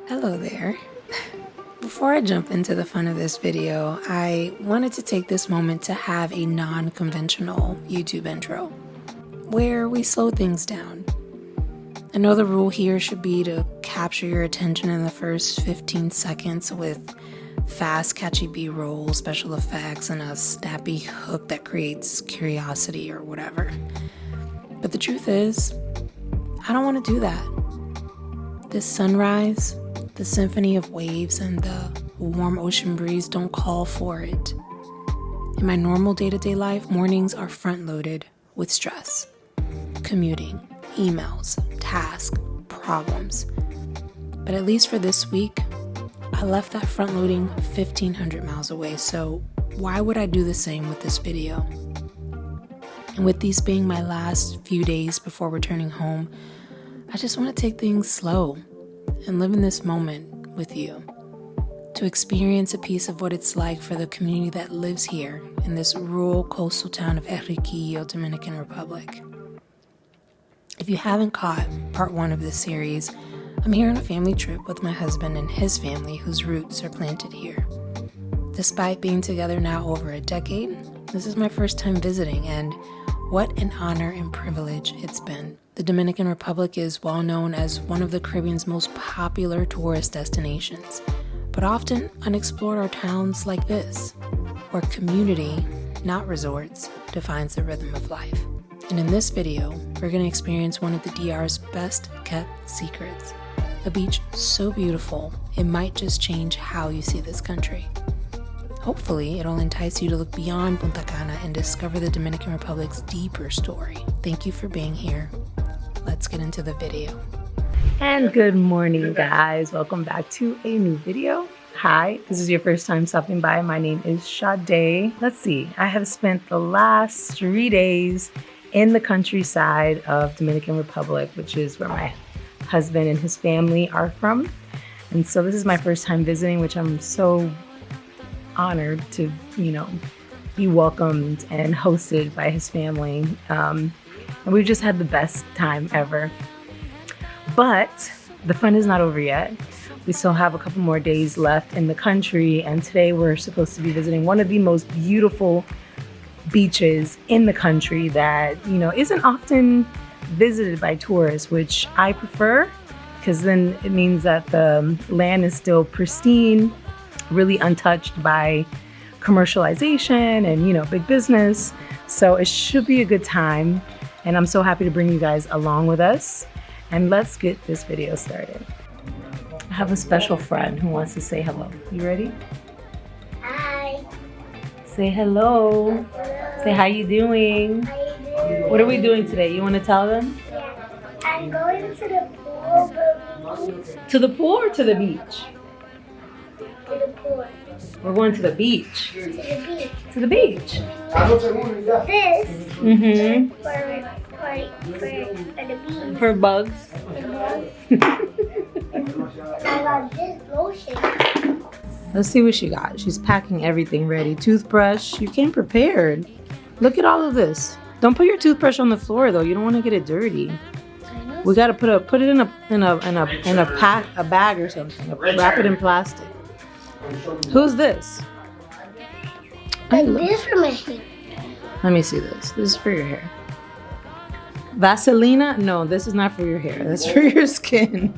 Hello there. Before I jump into the fun of this video, I wanted to take this moment to have a non-conventional YouTube intro where we slow things down. I know the rule here should be to capture your attention in the first 15 seconds with fast, catchy B-roll, special effects, and a snappy hook that creates curiosity or whatever. But the truth is, I don't want to do that. This sunrise, the symphony of waves, and the warm ocean breeze don't call for it. In my normal day-to-day life, mornings are front-loaded with stress. Commuting, emails, tasks, problems. But at least for this week, I left that front-loading 1,500 miles away, so why would I do the same with this video? And with these being my last few days before returning home, I just want to take things slow and live in this moment with you, to experience a piece of what it's like for the community that lives here in this rural coastal town of Enriquillo, Dominican Republic. If you haven't caught part 1 of this series, I'm here on a family trip with my husband and his family whose roots are planted here. Despite being together now over a decade, this is my first time visiting, and what an honor and privilege it's been. The Dominican Republic is well known as one of the Caribbean's most popular tourist destinations, but often unexplored are towns like this, where community, not resorts, defines the rhythm of life. And in this video, we're going to experience one of the DR's best kept secrets, a beach so beautiful it might just change how you see this country. Hopefully, it'll entice you to look beyond Punta Cana and discover the Dominican Republic's deeper story. Thank you for being here. Let's get into the video. And good morning, guys. Welcome back to a new video. Hi, if this is your first time stopping by, my name is Sade. Let's see, I have spent the last 3 days in the countryside of Dominican Republic, which is where my husband and his family are from. And so this is my first time visiting, which I'm so honored to, be welcomed and hosted by his family. And we've just had the best time ever. But the fun is not over yet. We still have a couple more days left in the country, and today we're supposed to be visiting one of the most beautiful beaches in the country that, isn't often visited by tourists, which I prefer, because then it means that the land is still pristine, really untouched by commercialization and, big business. So it should be a good time. And I'm so happy to bring you guys along with us. And let's get this video started. I have a special friend who wants to say hello. You ready? Hi. Say hello. Hello. Say how you doing? How you doing? What are we doing today? You want to tell them? Yeah. I'm going to the pool. To the pool or to the beach? To the pool. We're going to the beach. To the beach. To the beach. This Mm-hmm. for the beach. For bugs. I got this lotion. Let's see what she got. She's packing everything ready. Toothbrush. You came prepared. Look at all of this. Don't put your toothbrush on the floor though. You don't want to get it dirty. We gotta put it in a bag or something. Wrap it in plastic. Who's this? And this for my hair. Let me see this. This is for your hair. Vaselina? No, this is not for your hair. That's for your skin.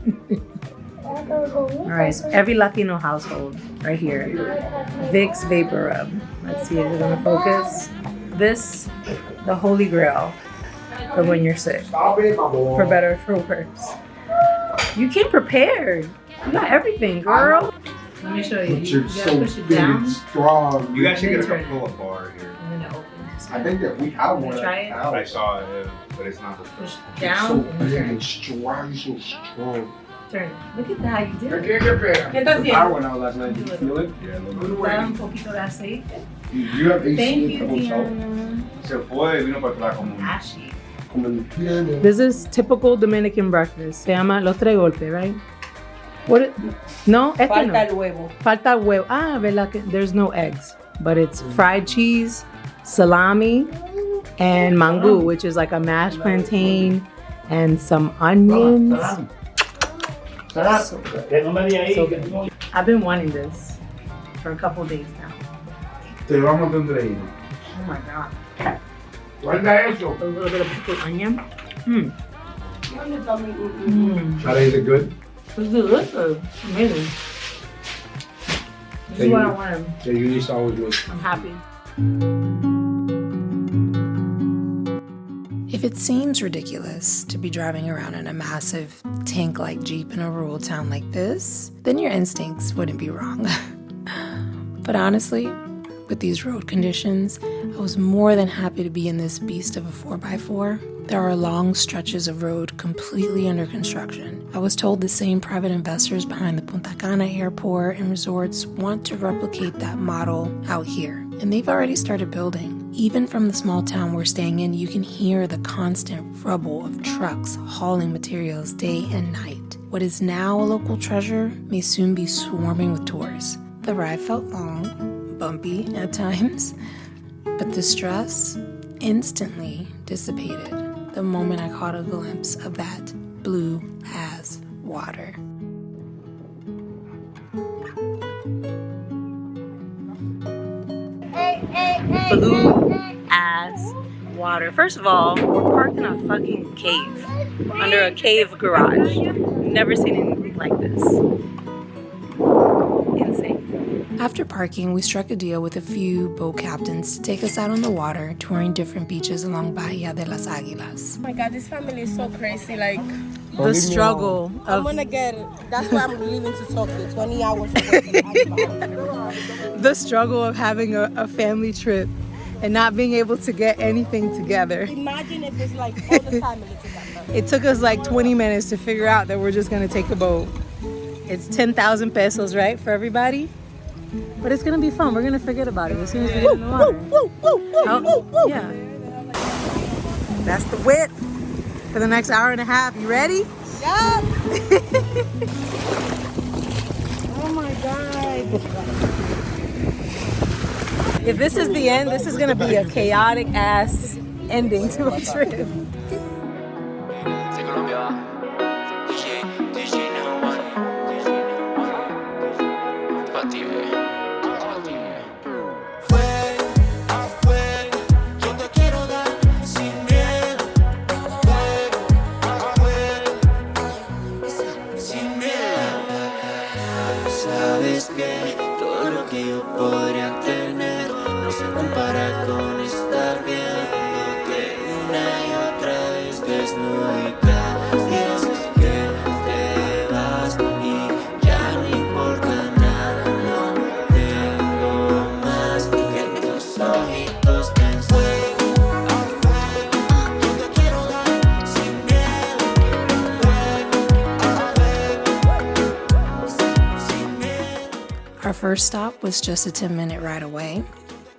All right, so every Latino household right here. Vicks Vapor Rub. Let's see, is it gonna focus? This, the holy grail for when you're sick. For better or for worse. You came prepared. You got everything, girl. Let me show you. You gotta push it down. Strong. You guys should get a Turn it. Coca-Cola bar here. And then it opens. I think that we have one. Try it. I saw it, but it's not the Push first. it down and big turn. and strong, so strong. Turn. Look at that, you did it. ¿Qué estás haciendo? I went out last night. Did you feel it? Yeah, a little bit. Dale un poquito de aceite. You have AC Thank in you, the hotel? Diana. Se fue, vino para atrás como Ashy. un This is typical Dominican breakfast. Se llama los tres golpes, right? What? No, este Falta no. el huevo. Falta huevo. Ah, ¿verdad? There's no eggs, but it's fried cheese, salami, and mango, which is like a mashed plantain and some onions. So good. I've been wanting this for a couple days now. Te vamos a tener. Oh my god. Guarda eso. A little bit of pickled onion. Sade, is it good? It's delicious. Amazing. This is what I wanted. Yeah, you just always good. I'm happy. If it seems ridiculous to be driving around in a massive tank-like Jeep in a rural town like this, then your instincts wouldn't be wrong. But honestly, with these road conditions, I was more than happy to be in this beast of a 4x4. There are long stretches of road completely under construction. I was told the same private investors behind the Punta Cana airport and resorts want to replicate that model out here, and they've already started building. Even from the small town we're staying in, you can hear the constant rumble of trucks hauling materials day and night. What is now a local treasure may soon be swarming with tourists. The ride felt long, bumpy at times, but the stress instantly dissipated the moment I caught a glimpse of that blue-ass water. Blue-ass water. First of all, we're parked in a fucking cave, under a cave garage. Never seen anything like this. Insane. After parking, we struck a deal with a few boat captains to take us out on the water, touring different beaches along Bahía de las Águilas. Oh my god, this family is so crazy. Like, The struggle I'm of gonna get it. That's why I'm leaving to Tokyo. 20 hours the struggle of having a family trip and not being able to get anything together. Imagine if it's like all the family together. It took us like 20 minutes to figure out that we're just gonna take a boat. It's 10,000 pesos, right, for everybody? But it's gonna be fun. We're gonna forget about it as soon as we get in the water. Yeah. That's the whip for the next hour and a half. You ready? Yeah. Oh my god. If this is the end, this is gonna be a chaotic ass ending to a trip. Sabes que todo lo que yo podría tener no se compara con estar viéndote una y otra vez desnudita. Y dices que te vas y ya no importa nada, no tengo más que tus ojitos pensar. Yo te quiero dar sin miedo, Our first stop was just a 10-minute ride away.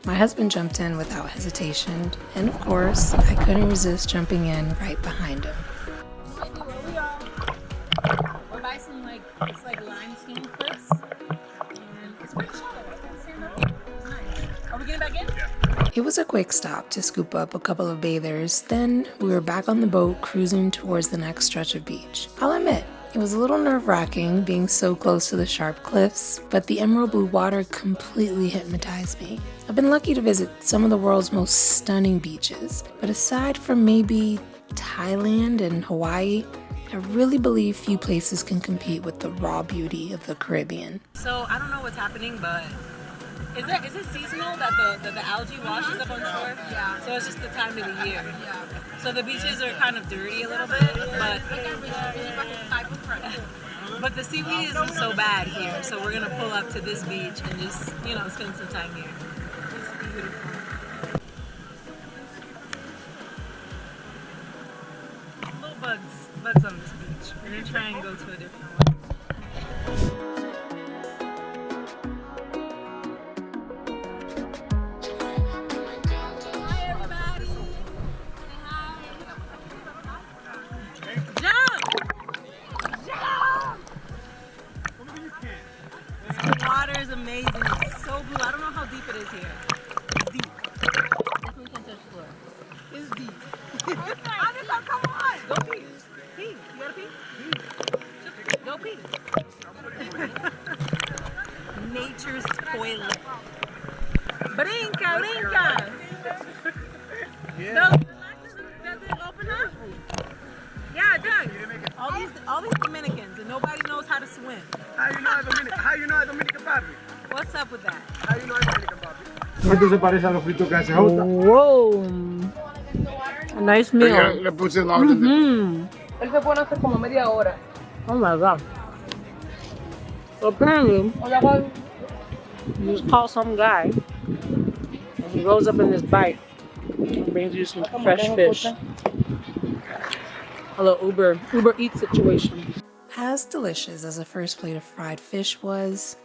My husband jumped in without hesitation, and of course, I couldn't resist jumping in right behind him. We're by some it's like limestone cliffs, and it's pretty shallow. It's nice. Are we getting back in? It was a quick stop to scoop up a couple of bathers, then we were back on the boat cruising towards the next stretch of beach. I'll admit, it was a little nerve-wracking being so close to the sharp cliffs, but the emerald blue water completely hypnotized me. I've been lucky to visit some of the world's most stunning beaches, but aside from maybe Thailand and Hawaii, I really believe few places can compete with the raw beauty of the Caribbean. So I don't know what's happening, but is it seasonal that the algae washes up on shore? Yeah. So it's just the time of the year. Yeah. So the beaches are kind of dirty a little bit, but the seaweed isn't so bad here. So we're gonna pull up to this beach and just spend some time here. It's beautiful. Little bugs on this beach. We're gonna try and go to a different one. Amazing. It's so blue. I don't know how deep it is here. It's deep. Definitely can't touch the floor. It's deep. Come on. Go pee. Pee. You gotta pee? Go pee. nature's toilet. Brinca, brinca. No, does it open up? Yeah, it does. All these Dominicans and nobody knows how to swim. How you know a Dominican papi? What's up with that? How you know a Dominican papi? Esto se parece a los fritos que hace Jota. Whoa. A nice meal. Le puse la orden de... Él se pone a hacer como media hora. Oh my god. So apparently, you just call some guy and he rolls up in this bike and brings you some fresh fish. A little Uber Eats situation. As delicious as the first plate of fried fish was,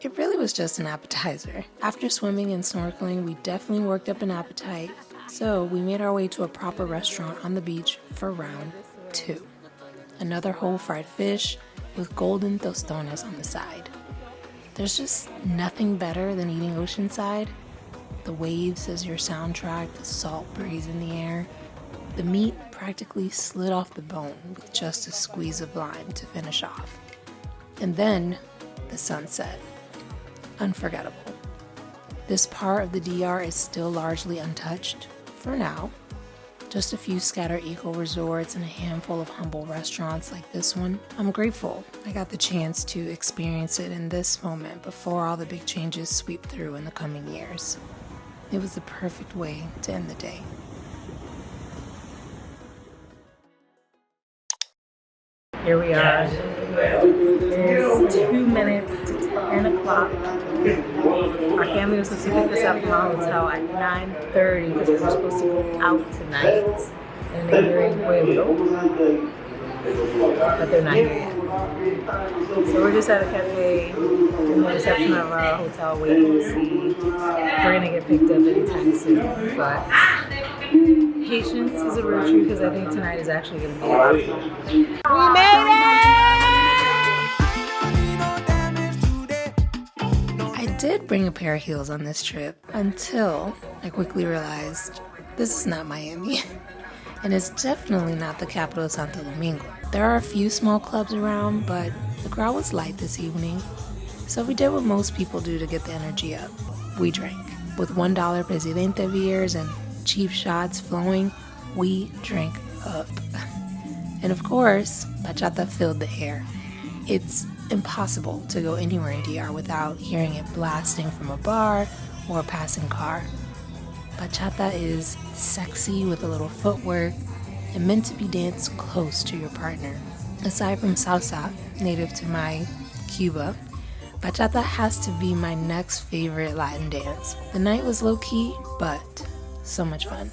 it really was just an appetizer. After swimming and snorkeling, we definitely worked up an appetite, so we made our way to a proper restaurant on the beach for round 2. Another whole fried fish with golden tostones on the side. There's just nothing better than eating oceanside. The waves as your soundtrack, the salt breeze in the air. The meat practically slid off the bone with just a squeeze of lime to finish off. And then the sunset. Unforgettable. This part of the DR is still largely untouched, for now. Just a few scattered eco-resorts and a handful of humble restaurants like this one. I'm grateful I got the chance to experience it in this moment before all the big changes sweep through in the coming years. It was the perfect way to end the day. Here we are. It's 2 minutes to 10 o'clock. Our family was supposed to pick us up from our hotel at 9:30 because we were supposed to go out tonight in a neighboring pueblo. But they're not here yet. So we're just at a cafe in the reception of our hotel waiting to see if we're going to get picked up anytime soon. But patience is a virtue because I think tonight is actually going to be a lot of fun. We made it! I did bring a pair of heels on this trip until I quickly realized this is not Miami. And it's definitely not the capital of Santo Domingo. There are a few small clubs around, but the crowd was light this evening. So we did what most people do to get the energy up. We drank. With $1 Presidente beers and cheap shots flowing, we drank up. And of course, bachata filled the air. It's impossible to go anywhere in DR without hearing it blasting from a bar or a passing car. Bachata is sexy with a little footwork and meant to be danced close to your partner. Aside from salsa, native to my Cuba, bachata has to be my next favorite Latin dance. The night was low-key, but so much fun.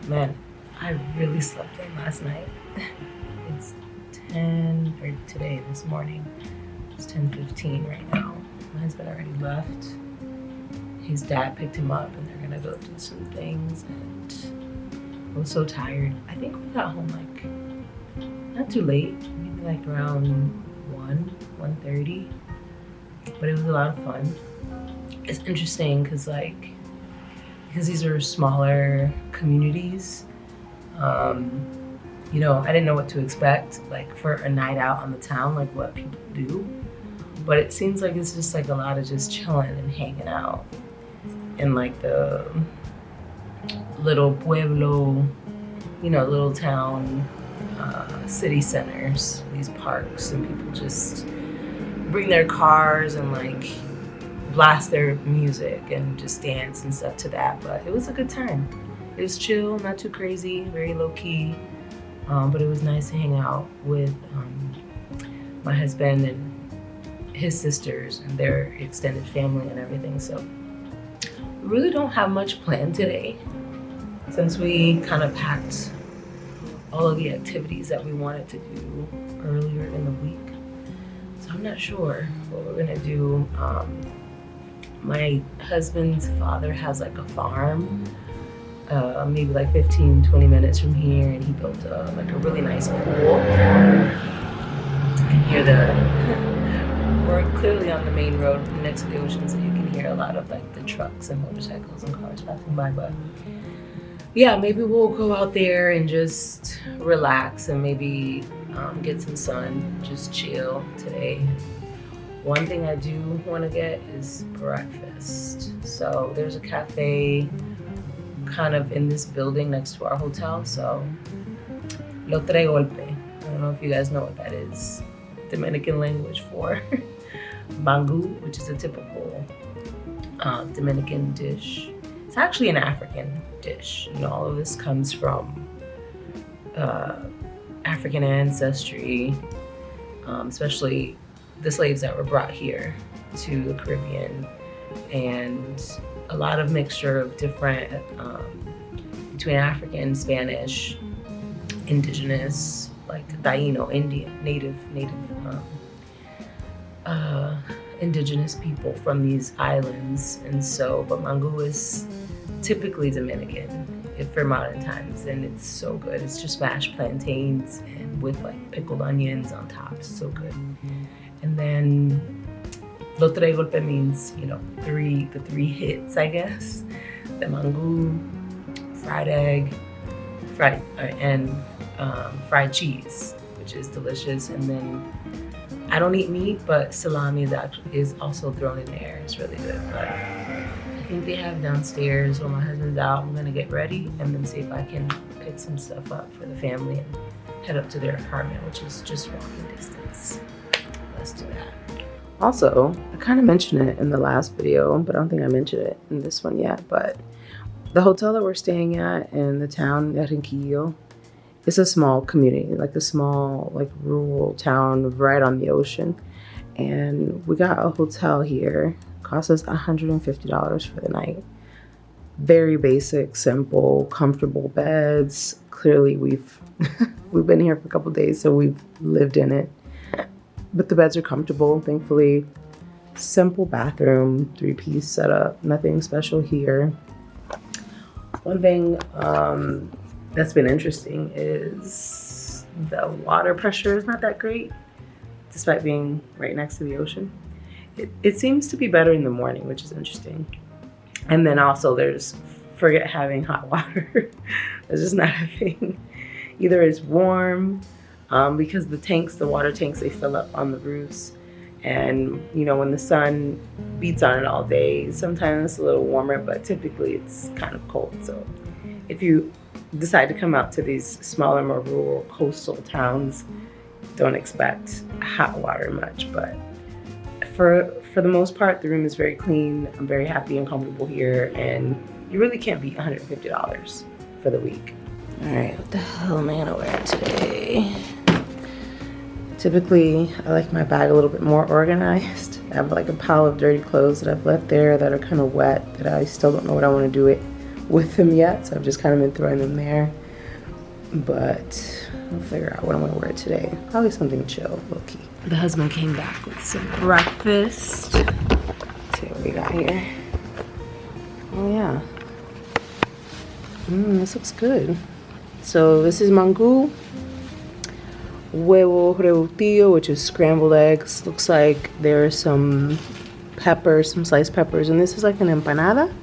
Man, I really slept in last night. It's 10, or today, this morning. It's 10:15 right now. My husband already left. His dad picked him up and they're gonna go do some things, and I was so tired. I think we got home like, not too late, maybe like around 1:30, but it was a lot of fun. It's interesting because these are smaller communities, you know, I didn't know what to expect, like for a night out on the town, like what people do. But it seems like it's just like a lot of just chilling and hanging out in like the little pueblo, you know, little town city centers, these parks, and people just bring their cars and like blast their music and just dance and stuff to that. But it was a good time. It was chill, not too crazy, very low key, but it was nice to hang out with my husband and his sisters and their extended family and everything. So we really don't have much planned today since we kind of packed all of the activities that we wanted to do earlier in the week. So I'm I'm not sure what we're gonna do. My husband's father has like a farm, maybe like 15-20 minutes from here, and he built like a really nice pool. You can hear we're clearly on the main road next to the ocean, so you can hear a lot of like the trucks and motorcycles and cars passing by. But yeah, maybe we'll go out there and just relax and maybe get some sun, just chill today. One thing I do want to get is breakfast. So there's a cafe kind of in this building next to our hotel. So lo tres golpe. I don't know if you guys know what that is. Dominican language for mango, which is a typical Dominican dish. It's actually an African dish. You know, all of this comes from African ancestry, especially the slaves that were brought here to the Caribbean, and a lot of mixture of different between African, Spanish, indigenous, like Taino, Indian, native indigenous people from these islands. And so, but mango is typically Dominican for modern times, and it's so good. It's just mashed plantains and with like pickled onions on top. It's so good. And then lo tres golpe means, you know, the three hits, I guess. The mango, fried egg, fried cheese, which is delicious. And then I don't eat meat, but salami is also thrown in there. It's really good. But I think they have downstairs. When my husband's out, I'm gonna get ready and then see if I can pick some stuff up for the family and head up to their apartment, which is just walking distance. Let's do that. Also, I kind of mentioned it in the last video, but I don't think I mentioned it in this one yet. But the hotel that we're staying at in the town, Enriquillo, is a small community, like a small, like rural town right on the ocean. And we got a hotel here. It cost us $150 for the night. Very basic, simple, comfortable beds. Clearly, we've been here for a couple days, so we've lived in it. But the beds are comfortable, thankfully. Simple bathroom, 3-piece setup, nothing special here. One thing that's been interesting is the water pressure is not that great, despite being right next to the ocean. It seems to be better in the morning, which is interesting. And then also forget having hot water. It's just not a thing. Either it's warm, because the water tanks, they fill up on the roofs. And, you know, when the sun beats on it all day, sometimes it's a little warmer, but typically it's kind of cold. So if you decide to come out to these smaller, more rural coastal towns, don't expect hot water much. But for the most part, the room is very clean. I'm very happy and comfortable here. And you really can't beat $150 for the week. All right, what the hell am I gonna wear today? Typically, I like my bag a little bit more organized. I have like a pile of dirty clothes that I've left there that are kind of wet, that I still don't know what I want to do with them yet. So I've just kind of been throwing them there. But I'll figure out what I'm gonna wear today. Probably something chill, low-key. The husband came back with some breakfast. Let's see what we got here. Oh yeah. This looks good. So this is mango, huevo revoltillo, which is scrambled eggs. Looks like there's some peppers, some sliced peppers, and this is like an empanada.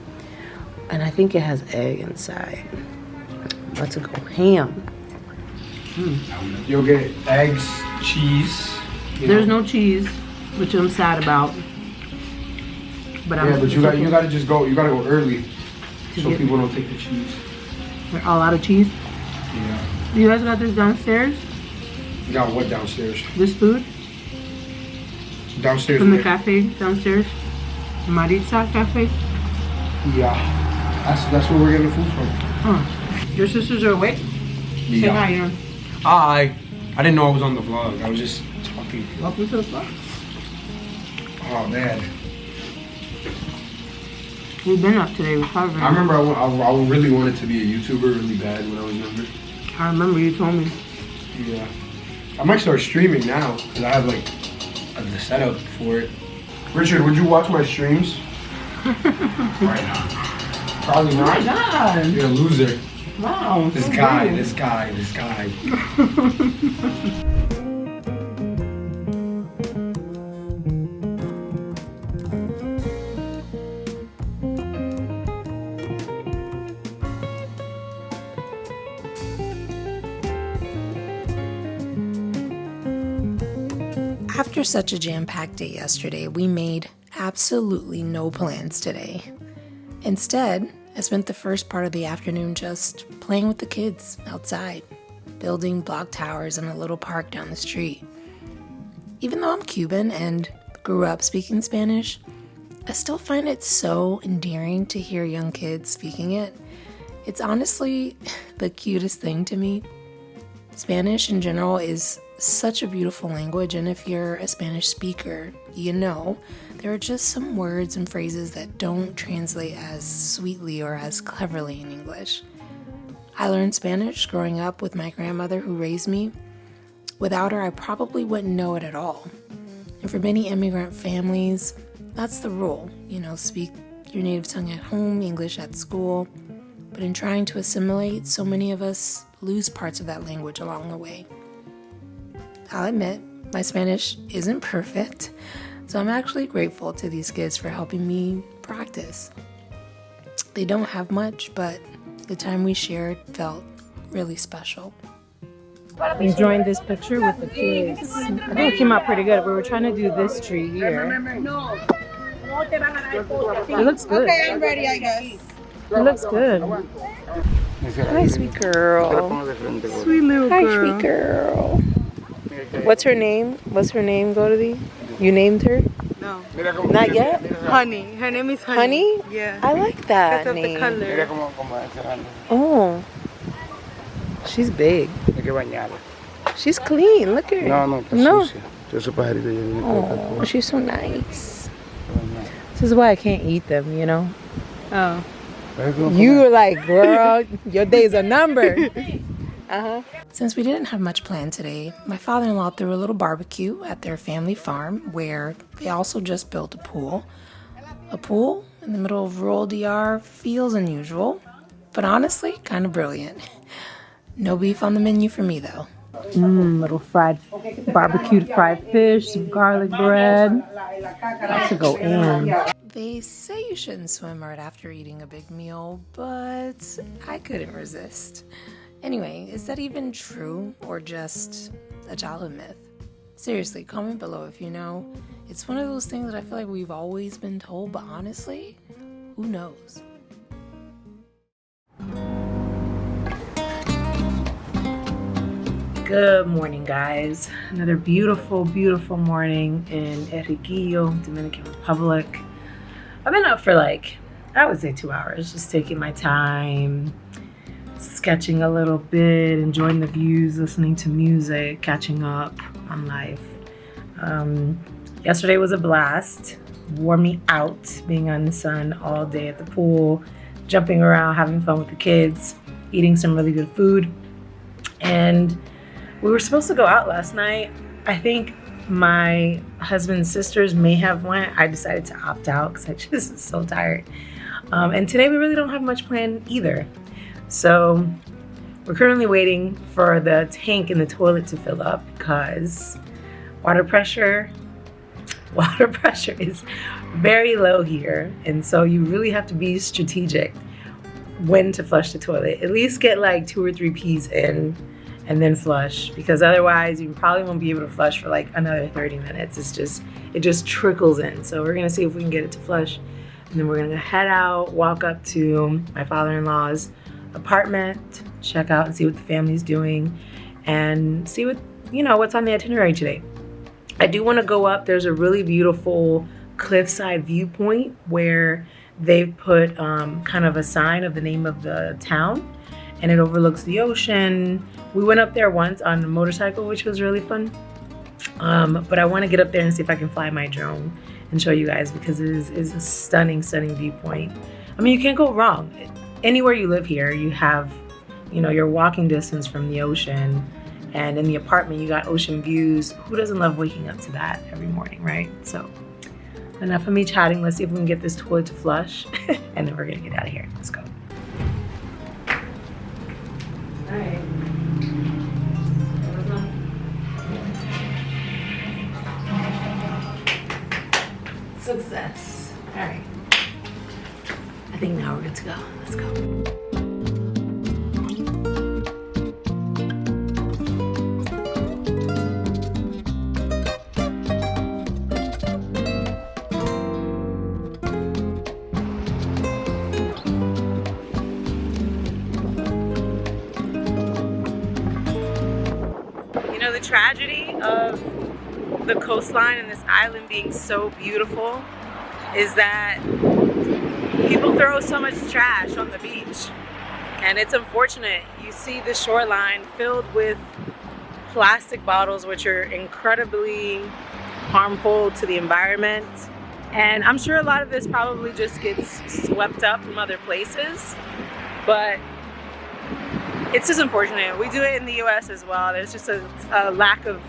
And I think it has egg inside. Let's go ham. You'll get eggs, cheese. There's no cheese, which I'm sad about. But you gotta just go. You gotta go early, so people don't take the cheese. A lot of cheese. Yeah. You guys got this downstairs? You got what downstairs? This food? Downstairs. From the cafe downstairs? Maritza Cafe? Yeah. That's where we're getting food from. Huh. Your sisters are awake? Yeah. Say hi, Aaron. Hi. I didn't know I was on the vlog. I was just talking. Welcome to the vlog. Oh man. We've been up today with Harvard. I remember I really wanted to be a YouTuber really bad when I was younger. I remember you told me. Yeah. I might start streaming now because I have like the setup for it. Richard, would you watch my streams? Why not? Probably not. God. You're a loser. Wow. This guy. After such a jam-packed day yesterday, we made absolutely no plans today. Instead, I spent the first part of the afternoon just playing with the kids outside, building block towers in a little park down the street. Even though I'm Cuban and grew up speaking Spanish, I still find it so endearing to hear young kids speaking it. It's honestly the cutest thing to me. Spanish in general is such a beautiful language, and if you're a Spanish speaker, you know there are just some words and phrases that don't translate as sweetly or as cleverly in English. I learned Spanish growing up with my grandmother who raised me. Without her, I probably wouldn't know it at all. And for many immigrant families, that's the rule. Speak your native tongue at home, English at school. But in trying to assimilate, so many of us lose parts of that language along the way. I'll admit, my Spanish isn't perfect, so I'm actually grateful to these kids for helping me practice. They don't have much, but the time we shared felt really special. Enjoying this picture with the kids. I think it came out pretty good. We were trying to do this tree here. It looks good. Okay, I'm ready, I guess. It looks good. Hi, sweet girl. Sweet little Hi, girl. sweet girl. What's her name? Godody? You named her? No. Not yet? Honey. Her name is Honey. Honey? Yeah. I like that Because of name. the color. Oh. She's big. She's clean. Look at her. No. Oh, she's so nice. This is why I can't eat them, Oh. You were like, girl, your days are numbered. Since we didn't have much planned today, my father-in-law threw a little barbecue at their family farm where they also just built a pool. A pool in the middle of rural DR feels unusual, but honestly, kind of brilliant. No beef on the menu for me, though. Little barbecued fried fish, some garlic bread. That should go in. They say you shouldn't swim right after eating a big meal, but I couldn't resist. Anyway, is that even true or just a childhood myth? Seriously, comment below if you know. It's one of those things that I feel like we've always been told, but honestly, who knows? Good morning, guys. Another beautiful, beautiful morning in Enriquillo, Dominican Republic. I've been up for I would say 2 hours, just taking my time, sketching a little bit, enjoying the views, listening to music, catching up on life. Yesterday was a blast. Wore me out being on the sun all day at the pool, jumping around, having fun with the kids, eating some really good food. And we were supposed to go out last night. I think my husband's sisters may have went. I decided to opt out because I just was so tired. And today we really don't have much planned either. So we're currently waiting for the tank in the toilet to fill up because water pressure is very low here. And so you really have to be strategic when to flush the toilet. At least get 2 or 3 pees in and then flush, because otherwise you probably won't be able to flush for another 30 minutes. It just trickles in. So we're gonna see if we can get it to flush, and then we're gonna head out, walk up to my father-in-law's apartment, check out and see what the family's doing, and see what's on the itinerary today. I do want to go up. There's a really beautiful cliffside viewpoint where they've put kind of a sign of the name of the town, and it overlooks the ocean. We went up there once on a motorcycle, which was really fun. But I want to get up there and see if I can fly my drone and show you guys, because it is a stunning, stunning viewpoint. I mean, you can't go wrong. Anywhere you live here, you have, your walking distance from the ocean, And in the apartment, you got ocean views. Who doesn't love waking up to that every morning, right? So enough of me chatting. Let's see if we can get this toilet to flush and then we're gonna get out of here. Let's go. All right. Success. All right. I think now we're good to go. Let's go. The tragedy of the coastline and this island being so beautiful is that people throw so much trash on the beach, and it's unfortunate. You see the shoreline filled with plastic bottles, which are incredibly harmful to the environment, and I'm sure a lot of this probably just gets swept up from other places, but it's just unfortunate. We do it in the US as well. There's just a lack of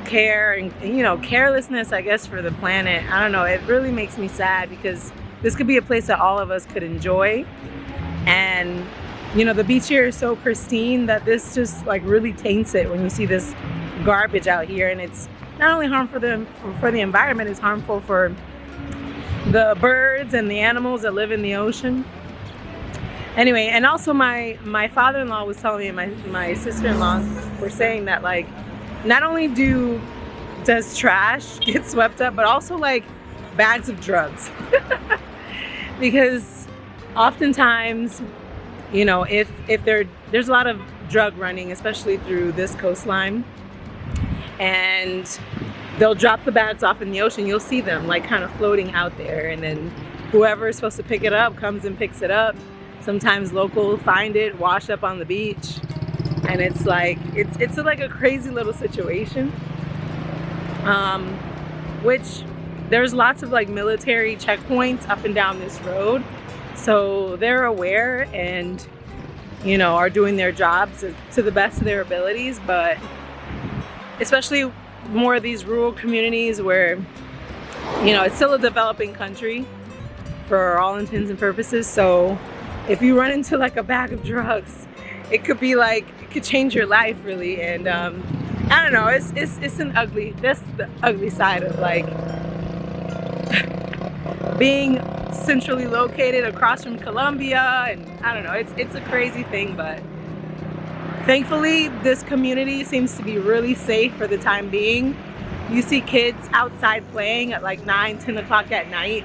care and, you know, carelessness, I guess, for the planet. I don't know. It really makes me sad because this could be a place that all of us could enjoy. And, you know, the beach here is so pristine that this just like really taints it when you see this garbage out here. And it's not only harmful for the environment, it's harmful for the birds and the animals that live in the ocean. Anyway, and also my father-in-law was telling me, and my sister-in-law were saying that, like, not only does trash get swept up, but also like bags of drugs. Because oftentimes, you know, if there's a lot of drug running, especially through this coastline, and they'll drop the bags off in the ocean, you'll see them like kind of floating out there, and then whoever is supposed to pick it up comes and picks it up. Sometimes locals find it, wash up on the beach, and it's like it's like a crazy little situation. Which there's lots of like military checkpoints up and down this road, so they're aware and, you know, are doing their jobs to the best of their abilities. But especially more of these rural communities where, you know, it's still a developing country for all intents and purposes, so if you run into like a bag of drugs, it could be like, it could change your life really. And I don't know, it's that's the ugly side of like being centrally located across from Colombia. And I don't know, it's a crazy thing, but thankfully this community seems to be really safe for the time being. You see kids outside playing at like 9, 10 o'clock at night.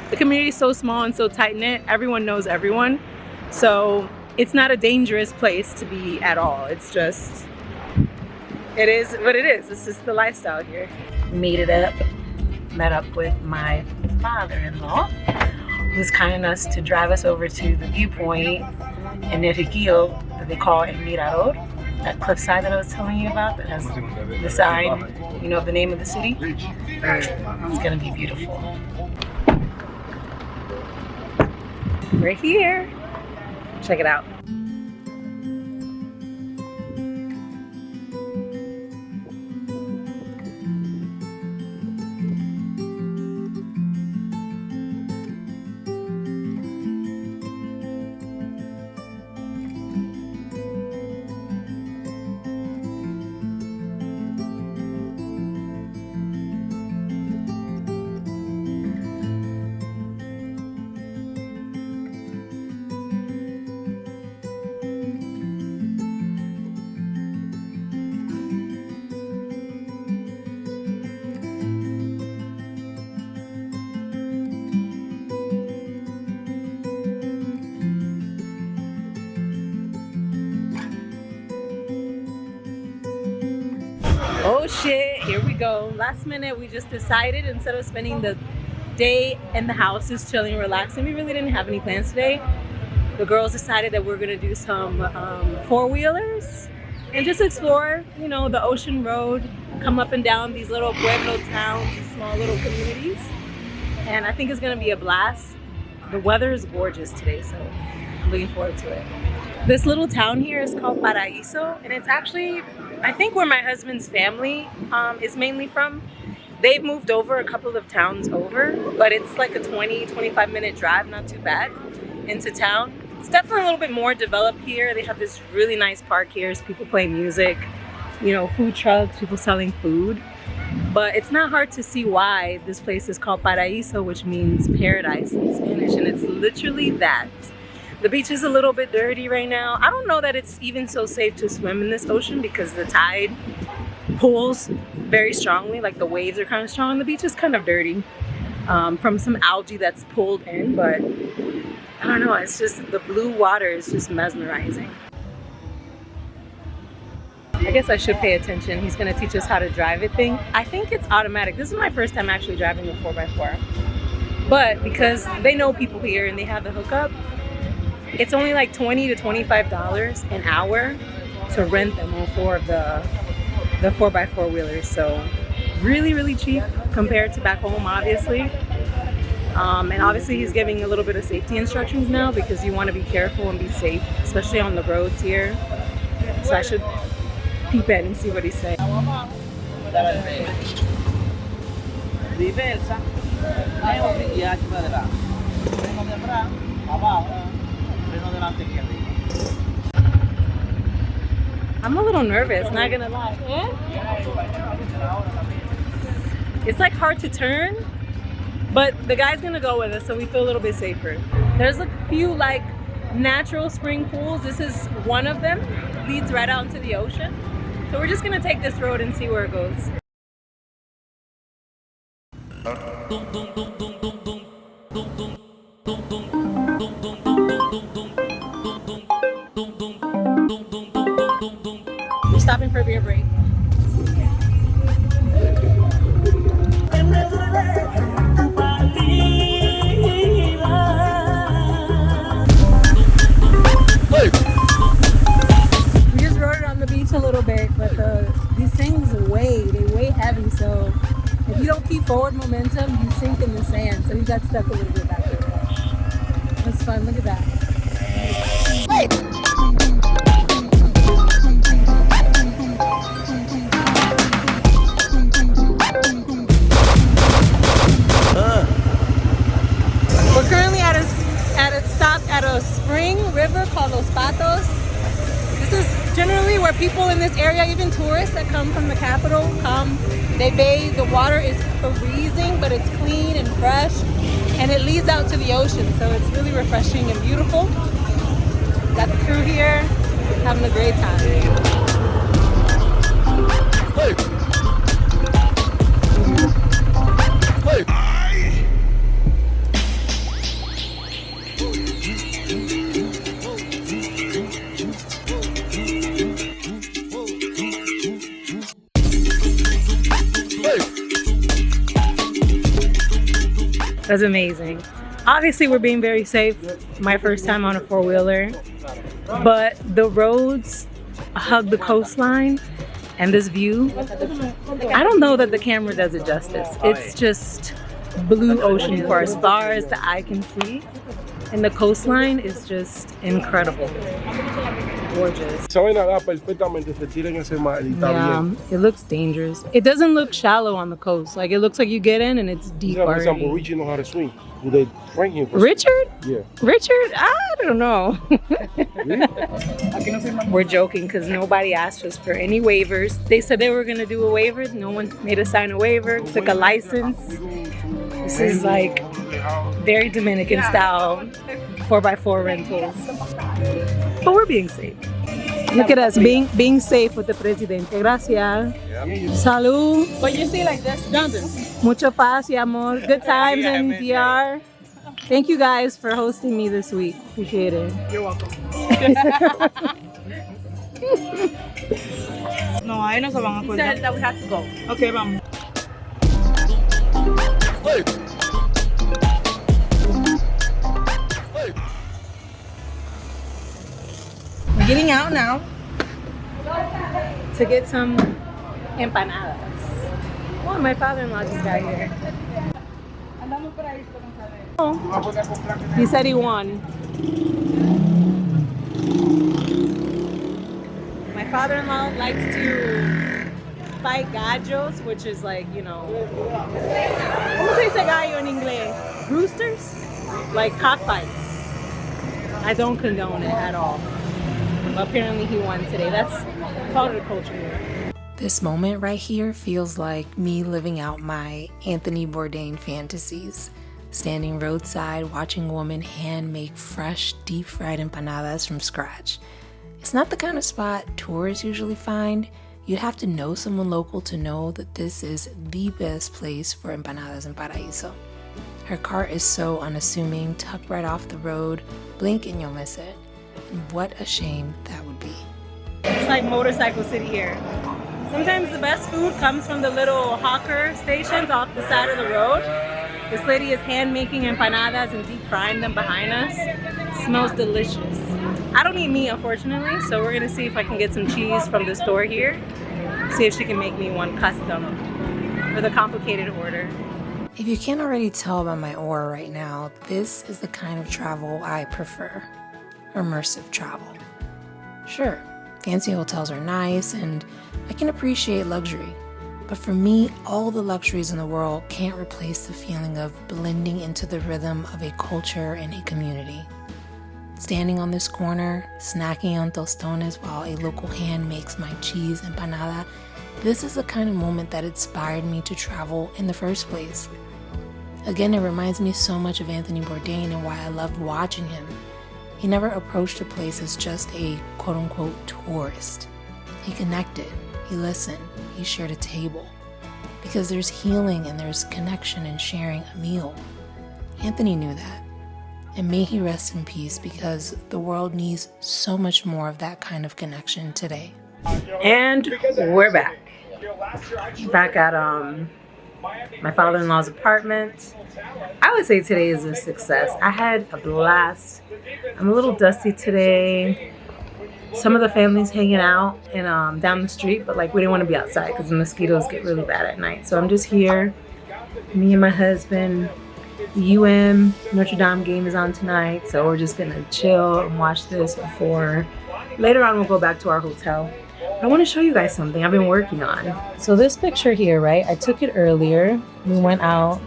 The community is so small and so tight-knit, everyone knows everyone. So it's not a dangerous place to be at all. It's just, it is what it is. It's just the lifestyle here. Made it up, met up with my father-in-law, who's kind enough to drive us over to the viewpoint in Enriquillo that they call El Mirador. That cliffside that I was telling you about that has the sign, you know, the name of the city. It's gonna be beautiful. We're here. Check it out. Oh shit, here we go. Last minute, we just decided instead of spending the day in the house just chilling, relaxing, we really didn't have any plans today. The girls decided that we're gonna do some four-wheelers and just explore, you know, the ocean road, come up and down these little pueblo towns, small little communities. And I think it's gonna be a blast. The weather is gorgeous today, so I'm looking forward to it. This little town here is called Paraiso, and it's actually, I think, where my husband's family is mainly from. They've moved over a couple of towns over, but it's like a 20-25 minute drive, not too bad, into town. It's definitely a little bit more developed here. They have this really nice park here. There's people playing music, you know, food trucks, people selling food. But it's not hard to see why this place is called Paraiso, which means paradise in Spanish, and it's literally that. The beach is a little bit dirty right now. I don't know that it's even so safe to swim in this ocean because the tide pulls very strongly, like the waves are kind of strong. The beach is kind of dirty from some algae that's pulled in, but I don't know, it's just the blue water is just mesmerizing. I guess I should pay attention. He's gonna teach us how to drive it thing. I think it's automatic. This is my first time actually driving a 4x4. But because they know people here and they have the hookup, it's only like $20 to $25 an hour to rent them, all four of the 4x4 wheelers. So really, really cheap compared to back home, obviously. And obviously he's giving a little bit of safety instructions now because you want to be careful and be safe, especially on the roads here. So I should peep in and see what he's saying. I'm a little nervous, not gonna lie. It's like hard to turn, but the guy's gonna go with us, so we feel a little bit safer. There's a few like natural spring pools. This is one of them, leads right out into the ocean. So we're just gonna take this road and see where it goes. We're stopping for a beer break. We just rode it on the beach a little bit, but these things weigh heavy, so if you don't keep forward momentum, you sink in the sand. So we got stuck a little bit back there. That's fun, look at that. We're currently stopped at a spring river called Los Patos. This is generally where people in this area, even tourists that come from the capital, come. They bathe. The water is freezing, but it's clean and fresh, and it leads out to the ocean, so it's really refreshing and beautiful. Got the crew here, having a great time. Hey. Hey. That's amazing. Obviously, we're being very safe. My first time on a four-wheeler, but the roads hug the coastline, and this view, I don't know that the camera does it justice. It's just blue ocean for as far as the eye can see, and the coastline is just incredible. Gorgeous. Yeah, it looks dangerous. It doesn't look shallow on the coast. Like, it looks like you get in and it's deep already. Richard know how to swim. Do they train him? Richard? Yeah. Richard? I don't know. We're joking because nobody asked us for any waivers. They said they were going to do a waiver. No one made us sign a waiver, took a license. This is like very Dominican style 4x4 rentals. But we're being safe. Look at us being safe with the presidente. Gracias. Salud. But you see like this, Jonathan. Mucho paz y amor. Good times in DR. Thank you guys for hosting me this week. Appreciate it. You're welcome. No, ahí no se van a acordar. He said that we have to go. Okay, vamos. We're getting out now To get some empanadas. Oh, my father-in-law just got here. Oh, he said he won. My father-in-law likes to fight gallos, which is like, you know, ¿cómo se dice gallo en inglés? Roosters? Like cockfights. I don't condone it at all. But apparently he won today. That's part of the culture here. This moment right here feels like me living out my Anthony Bourdain fantasies. Standing roadside, watching a woman hand make fresh, deep-fried empanadas from scratch. It's not the kind of spot tourists usually find. You'd have to know someone local to know that this is the best place for empanadas in Paraiso. Her cart is so unassuming, tucked right off the road. Blink and you'll miss it. And what a shame that would be. It's like motorcycle city here. Sometimes the best food comes from the little hawker stations off the side of the road. This lady is hand making empanadas and deep frying them behind us. Smells delicious. I don't eat meat, unfortunately, so we're gonna see if I can get some cheese from the store here. See if she can make me one custom for the complicated order. If you can't already tell by my aura right now, this is the kind of travel I prefer. Immersive travel. Sure, fancy hotels are nice and I can appreciate luxury. But for me, all the luxuries in the world can't replace the feeling of blending into the rhythm of a culture and a community. Standing on this corner, snacking on tostones while a local hand makes my cheese empanada, this is the kind of moment that inspired me to travel in the first place. Again, it reminds me so much of Anthony Bourdain and why I loved watching him. He never approached a place as just a quote-unquote tourist. He connected, he listened, he shared a table. Because there's healing and there's connection in sharing a meal. Anthony knew that. And may he rest in peace because the world needs so much more of that kind of connection today. And we're back. Back at my father-in-law's apartment. I would say today is a success. I had a blast. I'm a little dusty today. Some of the family's hanging out and down the street, but like we didn't want to be outside because the mosquitoes get really bad at night. So I'm just here, me and my husband. The Notre Dame game is on tonight, so we're just gonna chill and watch this before later on we'll go back to our hotel. I want to show you guys something I've been working on. So this picture here, right, I took it earlier. We went out,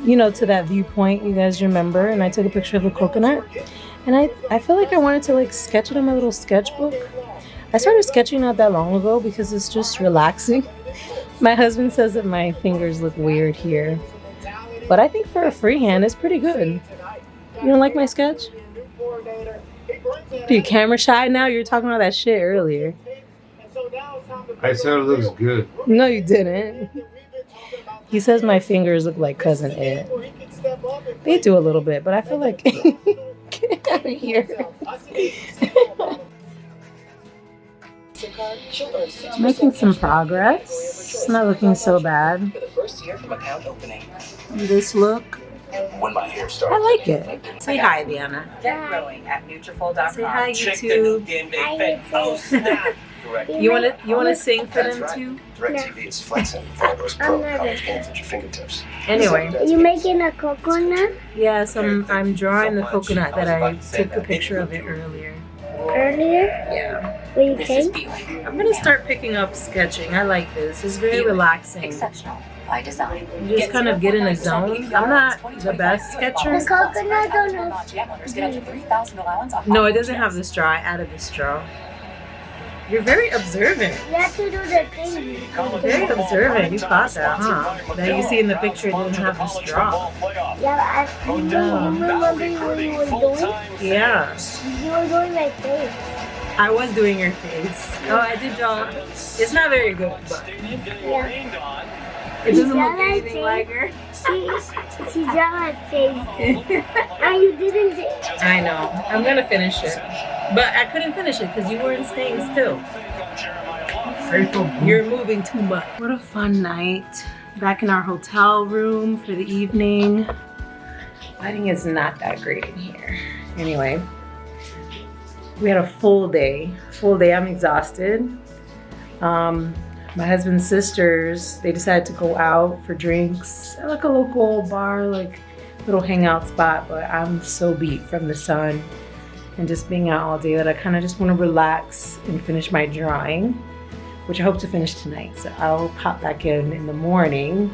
you know, to that viewpoint, you guys remember, and I took a picture of the coconut. And I feel like I wanted to like sketch it in my little sketchbook. I started sketching not that long ago because it's just relaxing. My husband says that my fingers look weird here. But I think for a freehand, it's pretty good. You don't like my sketch? Are you camera shy now? You were talking about that shit earlier. I said it looks good. No, you didn't. He says my fingers look like Cousin Ed. They do a little bit, but I feel like... Get out of here. Making some progress. It's not looking so bad. This look, I like it. Say hi, Diana. Say hi, YouTube. You wanna sing for them too? Anyway. Are you making a coconut? Yes, I'm drawing the coconut that I took a picture of it earlier. Earlier? Yeah. What do you think? I'm gonna start picking up sketching. I like this. It's very relaxing. Exceptional by design. You just kind of get in a zone. I'm not the best sketcher. The coconut don't have No, it doesn't have the straw. I added the straw. You're very observant. You have to do the thing. Very observant. You caught that, huh? That you see in the picture it didn't have the straw. Yeah, you remember what you were doing? Yeah. You were doing my face. I was doing your face. Oh, I did draw. It's not very good, but Yeah. it doesn't look anything like her. She draw my face. And you didn't do it. I know. I'm gonna finish it. But I couldn't finish it because you weren't staying still. You're moving too much. What a fun night. Back in our hotel room for the evening. Lighting is not that great in here. Anyway, we had a full day. I'm exhausted. My husband's sisters, they decided to go out for drinks at like a local bar, like little hangout spot, but I'm so beat from the sun and just being out all day that I kind of just want to relax and finish my drawing, which I hope to finish tonight. So I'll pop back in the morning,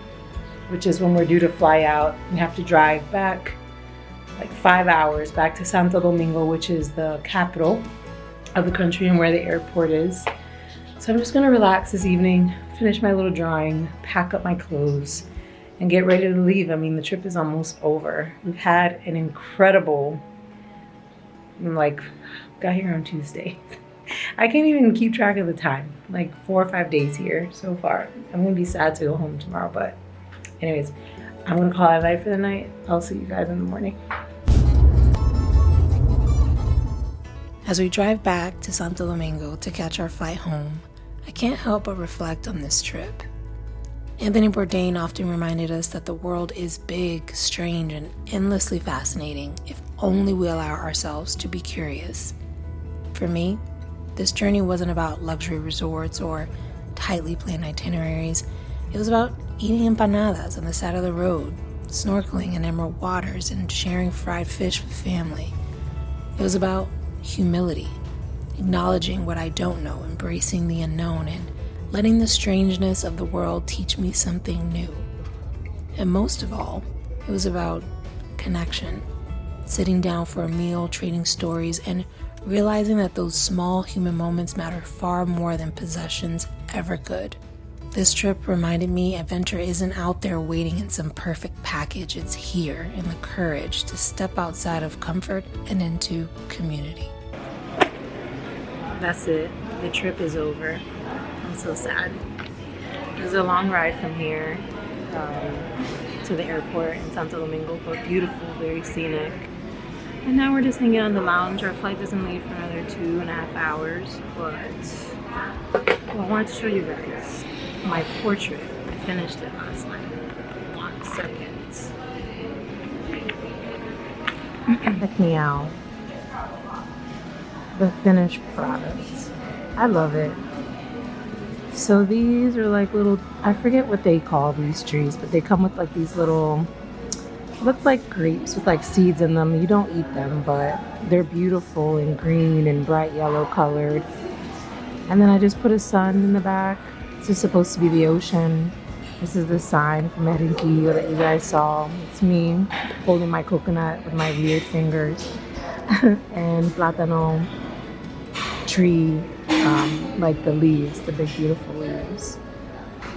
which is when we're due to fly out and have to drive back like 5 hours back to Santo Domingo, which is the capital of the country and where the airport is. So I'm just gonna relax this evening, finish my little drawing, pack up my clothes, and get ready to leave. I mean, the trip is almost over. We've had an incredible, got here on Tuesday. I can't even keep track of the time, like 4 or 5 days here so far. I'm gonna be sad to go home tomorrow, but anyways, I'm gonna call it a night for the night. I'll see you guys in the morning. As we drive back to Santo Domingo to catch our flight home, I can't help but reflect on this trip. Anthony Bourdain often reminded us that the world is big, strange, and endlessly fascinating if only we allow ourselves to be curious. For me, this journey wasn't about luxury resorts or tightly planned itineraries. It was about eating empanadas on the side of the road, snorkeling in emerald waters, and sharing fried fish with family. It was about humility, acknowledging what I don't know, embracing the unknown, and letting the strangeness of the world teach me something new. And most of all, it was about connection, sitting down for a meal, trading stories, and realizing that those small human moments matter far more than possessions ever could. This trip reminded me adventure isn't out there waiting in some perfect package. It's here in the courage to step outside of comfort and into community. That's it. The trip is over. I'm so sad. It was a long ride from here to the airport in Santo Domingo, but beautiful, very scenic. And now we're just hanging out in the lounge. Our flight doesn't leave for another 2.5 hours, but I wanted to show you guys my portrait. I finished it last night. 1 second. Check me out. The finished product. I love it. So these are like little, I forget what they call these trees, but they come with like these little, looks like grapes with like seeds in them. You don't eat them, but they're beautiful and green and bright yellow colored. And then I just put a sun in the back. This is supposed to be the ocean. This is the sign from Enriquillo that you guys saw. It's me holding my coconut with my weird fingers. And plátano tree, like the leaves, the big beautiful leaves.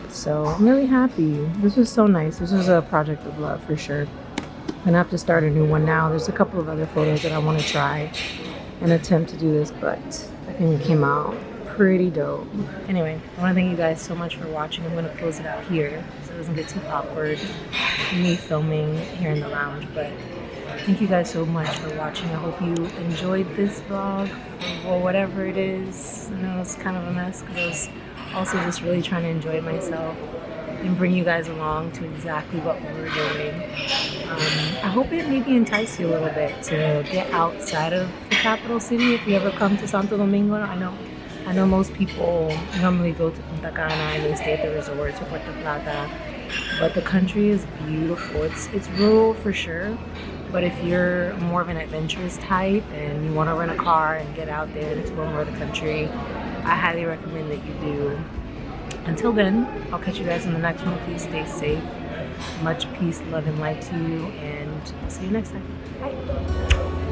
So I'm really happy. This was so nice. This was a project of love for sure. I'm gonna have to start a new one now. There's a couple of other photos that I want to try and attempt to do this, but I think it came out pretty dope. Anyway, I want to thank you guys so much for watching. I'm going to close it out here so it doesn't get too awkward, me filming here in the lounge. But thank you guys so much for watching. I hope you enjoyed this vlog or whatever it is. I know it's kind of a mess because I was also just really trying to enjoy myself and bring you guys along to exactly what we're doing. I hope it maybe entice you a little bit to get outside of the capital city if you ever come to Santo Domingo. I know most people normally go to Punta Cana and they stay at the resorts or Puerto Plata, but the country is beautiful. It's rural for sure, but if you're more of an adventurous type and you want to rent a car and get out there and explore more of the country, I highly recommend that you do. Until then, I'll catch you guys in the next one. Please stay safe. Much peace, love, and light to you, and I'll see you next time. Bye.